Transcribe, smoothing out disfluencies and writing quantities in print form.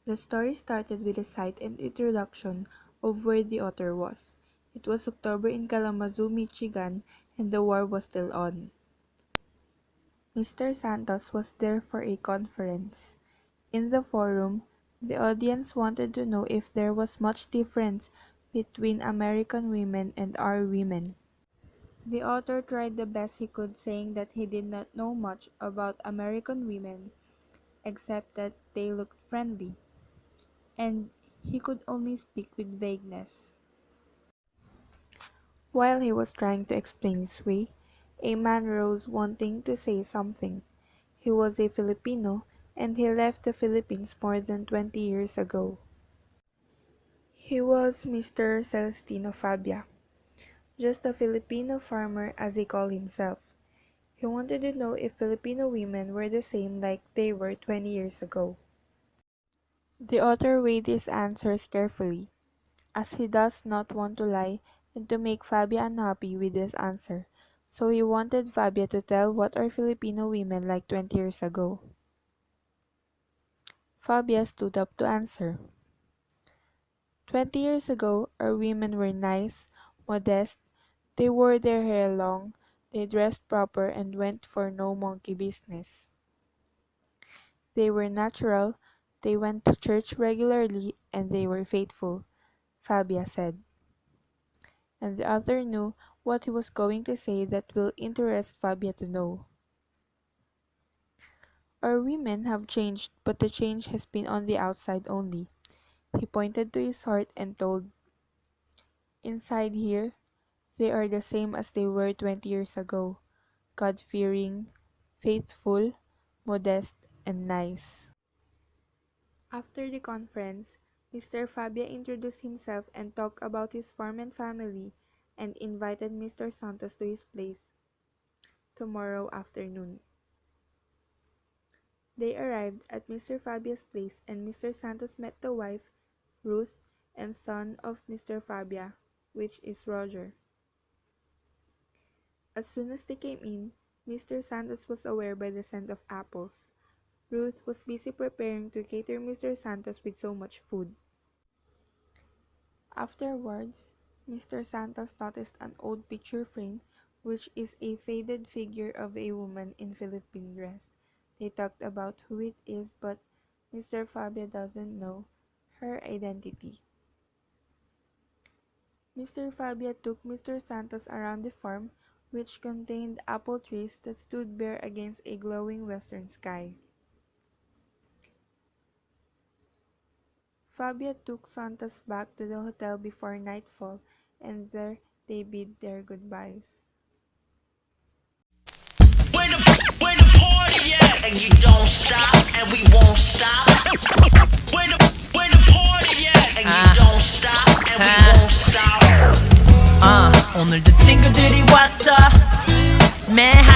The story started with a sight and introduction of where the author was. It was October in Kalamazoo, Michigan, and the war was still on. Mr. Santos was there for a conference. In the forum, the audience wanted to know if there was much difference between American women and our women. The author tried the best he could, saying that he did not know much about American women except that they looked friendly, and he could only speak with vagueness. While he was trying to explain his way, a man rose wanting to say something. He was a Filipino, and he left the Philippines more than 20 years ago. He was Mr. Celestino Fabia, just a Filipino farmer as he called himself. He wanted to know if Filipino women were the same like they were 20 years ago. The author weighed his answers carefully, as he does not want to lie and to make Fabia unhappy with his answer, so he wanted Fabia to tell what are Filipino women like 20 years ago. Fabia stood up to answer. 20 years ago, our women were nice, modest, they wore their hair long, they dressed proper and went for no monkey business. They were natural, they went to church regularly, and they were faithful, Fabia said. And the other knew what he was going to say that will interest Fabia to know. Our women have changed, but the change has been on the outside only. He pointed to his heart and told, inside here, they are the same as they were 20 years ago, God-fearing, faithful, modest, and nice. After the conference, Mr. Fabia introduced himself and talked about his farm and family and invited Mr. Santos to his place tomorrow afternoon. They arrived at Mr. Fabia's place and Mr. Santos met the wife, Ruth, and son of Mr. Fabia, which is Roger. As soon as they came in, Mr. Santos was aware by the scent of apples. Ruth was busy preparing to cater Mr. Santos with so much food. Afterwards, Mr. Santos noticed an old picture frame which is a faded figure of a woman in Philippine dress. They talked about who it is, but Mr. Fabia doesn't know her identity. Mr. Fabia took Mr. Santos around the farm, which contained apple trees that stood bare against a glowing western sky. Fabia took Santos back to the hotel before nightfall, and there they bid their goodbyes. Where the party at? And you don't stop, and we won't stop. Where the party at? And you don't stop, and we won't stop. 오늘도 친구들이 왔어